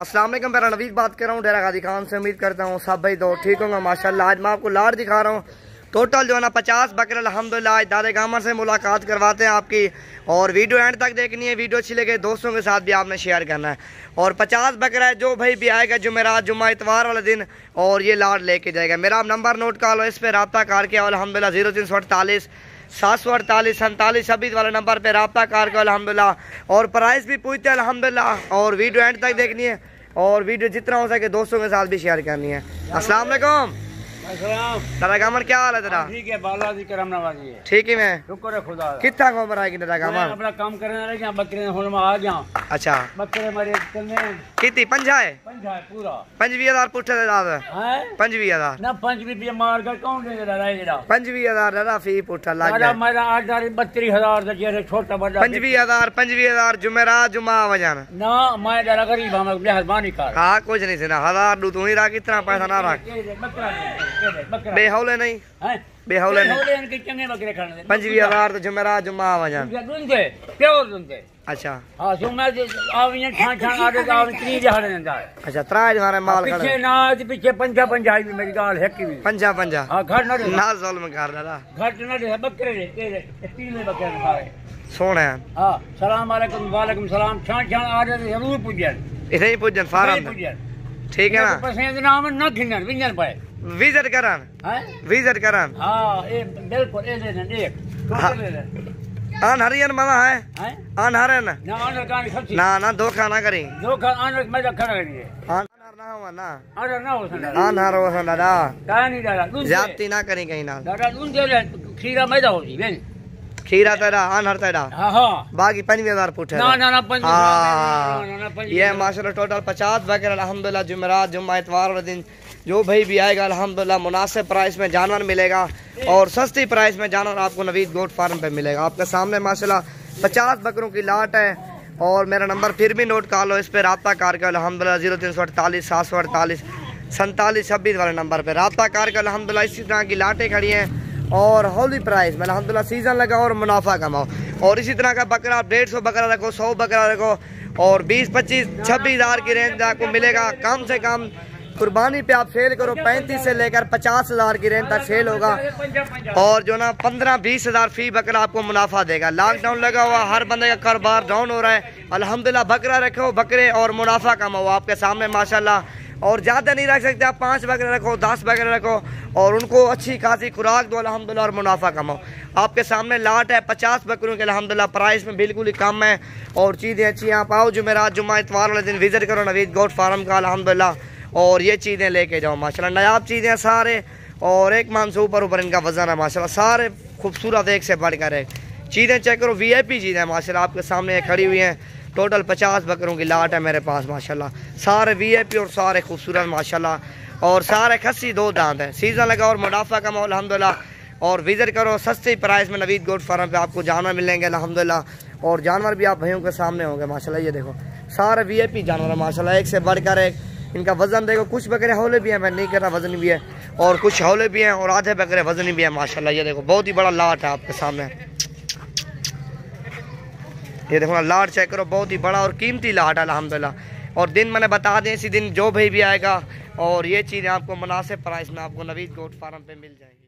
अस्सलाम वालेकुम, मेरा नवीद बात कर रहा हूँ डेरा गाजी खान से। उम्मीद करता हूँ सब भाई तो ठीक होंगे माशाल्लाह। आज मैं आपको लाट दिखा रहा हूँ। टोटल जो है ना 50 बकरे अल्हम्दुलिल्लाह। आज दादे गामर से मुलाकात करवाते हैं आपकी, और वीडियो एंड तक देखनी है। वीडियो अच्छी लगे दोस्तों के साथ भी आपने शेयर करना है। और 50 बकरा है, जो भाई भी आएगा जुमेरात जुम्मा इतवार वाले दिन और ये लाट लेके जाएगा। मेरा आप नंबर नोट कर लो, इस पर रब्ता करके अल्हम्दुलिल्लाह 0348 748 47 26 वाले नंबर पे रब्ता करके अल्हम्दुलिल्लाह। और प्राइस भी पूछते हैं अल्हम्दुलिल्लाह। और वीडियो एंड तक देखनी है और वीडियो जितना हो सके दोस्तों के साथ भी शेयर करनी है। अस्सलाम वालेकुम। तेरा गामर क्या हाल है तेरा? ठीक है, बालाजी करम नवाजी है। ठीक है, मैं शुक्र है खुदा। कितना उम्र आएगी तेरा गामर? अपना काम करने रह गया, बकरे हुन में आ गया। अच्छा, बकरे मारे चलने कितनी पंजा है? पंजा है पूरा 25,000 पुठे दे दादा है 25,000 ना 25 मार कर कौन दे रहा है जेड़ा 25,000 दादा फी पुठा लग गया। मेरा 32,000 दे जेरे छोटा बड़ा 25,000 जुमेरात जुम्मा वजन ना। मैं जरा गरीब हूं, मेहरबानी कर। हां कुछ नहीं से ना 1000 दू तू ही रख, इतना पैसा ना रख। बेहौले नहीं है, बेहौले नहीं इनके चंगे बकरे खाने 25,000 तो जुमेरात जुम्मा वजन दुंदे प्योर दुंदे। अच्छा हां सो मैं आवियां छां छां आडे का 3 जहाड़े नंदा। अच्छा त्राज मारे माल खड़े पीछे ना पीछे पंजा भी मेरी गाल है की पंजा हां घर ना जुल्म कर दादा घर ना दे बकरे दे तेरे 3 बकरे खाए सोने। हां सलाम वालेकुम। वालेकुम सलाम। छां छां आडे जरूर पुजन, इथे ही पुजन फारम ठीक है ना। पसंद नाम ना खिनर विजन पे विजिट करन है, विजिट करन। हां ए बिल्कुल ए ले एक टोटल ले आन हरियन मामा है आन हरन ना आन कान खची ना ना धोखा ना करी धोखा आन मैं खड़ा करिए आन ना हो ना आन ना हो संदा आन हर हो संदा दा का नहीं दादा जाती ना करी कहीं ना दादा दून दे खीरा मैदा होगी बेन खीरा तेरा आन हर तेरा। हां हां बाकी 25,000 पुठे ना ना ना 25,000 ये माशाल्लाह टोटल 50 बकरे अल्हम्दुलिल्लाह। जुमेरात जुम्मा इतवार वाले दिन जो भाई भी आएगा अल्हम्दुलिल्लाह मुनासिब प्राइस में जानवर मिलेगा और सस्ती प्राइस में जानवर आपको नवीद गोट फार्म पे मिलेगा। आपके सामने माशाल्लाह 50 बकरों की लाट है। और मेरा नंबर फिर भी नोट कर लो, इस पर रब्ता करके अल्हम्दुलिल्लाह 0348 748 47 26 वाले नंबर पर रब्ता करके अल्हम्दुलिल्लाह इसी तरह की लाटें खड़ी हैं और हौली प्राइस में अल्हम्दुलिल्लाह सीजन लगा और मुनाफा कमाओ। और इसी तरह का बकरा आप 150 बकरा रखो, 100 बकरा रखो और 20 25 26,000 की रेंज आपको मिलेगा। कम से कम कुर्बानी पे आप सेल करो 35 से लेकर 50,000 की रेंज तक सेल होगा। और जो ना 15-20,000 फी बकरा आपको मुनाफा देगा। लॉकडाउन लगा हुआ, हर बंदे का कारोबार डाउन हो रहा है। अल्हम्दुलिल्लाह बकरा रखो बकरे और मुनाफा कमाओ आपके सामने माशाल्लाह। और ज़्यादा नहीं रख सकते आप, 5 बकरे रखो 10 बकरे रखो और उनको अच्छी खासी खुराक दो अल्हम्दुलिल्लाह और मुनाफा कमाओ। आपके सामने लाट है 50 बकरों के अल्हम्दुलिल्लाह। प्राइस में बिल्कुल ही कम है और चीज़ें अच्छी हैं। आप आओ जुमेरात जुम्मा इतवार वाले दिन विजिट करो नवीद गोट फार्म का अल्हम्दुलिल्लाह और ये चीज़ें लेके जाओ माशाल्लाह। नायाब चीज़ें सारे और एक मान से ऊपर इनका वजन है माशाल्लाह। सारे खूबसूरत एक से बढ़कर है। चीज़ें चेक करो, VIP चीज़ें हैं माशाल्लाह। आपके सामने खड़ी हुई हैं। टोटल 50 बकरों की लाट है मेरे पास माशाल्लाह। सारे VIP और सारे खूबसूरत माशाल्लाह। और सारे खस्सी 2 दांत हैं। सीजन लगा और मुनाफा कमाओ अल्हम्दुलिल्लाह। और विजिट करो सस्ती प्राइस में नवीद गोट फार्म पे आपको जानवर मिलेंगे अल्हम्दुलिल्लाह। और जानवर भी आप भाइयों के सामने होंगे माशाल्लाह। ये देखो सारे VIP जानवर है माशाल्लाह, एक से बढ़कर एक। इनका वजन देखो, कुछ बकरे हौले भी हैं, मैं नहीं कर रहा, वजन भी है। और कुछ हौले भी हैं और आधे बकरे वजन भी है माशाल्लाह। ये देखो बहुत ही बड़ा लाट है आपके सामने। ये देखो ना लाट चेक करो, बहुत ही बड़ा और कीमती लाट है अल्हम्दुलिल्लाह। और दिन मैंने बता दें इसी दिन जो भाई भी आएगा और ये चीज़ें आपको मुनासिब प्राइस में आपको नवीद गोट फार्म पे मिल जाएगी।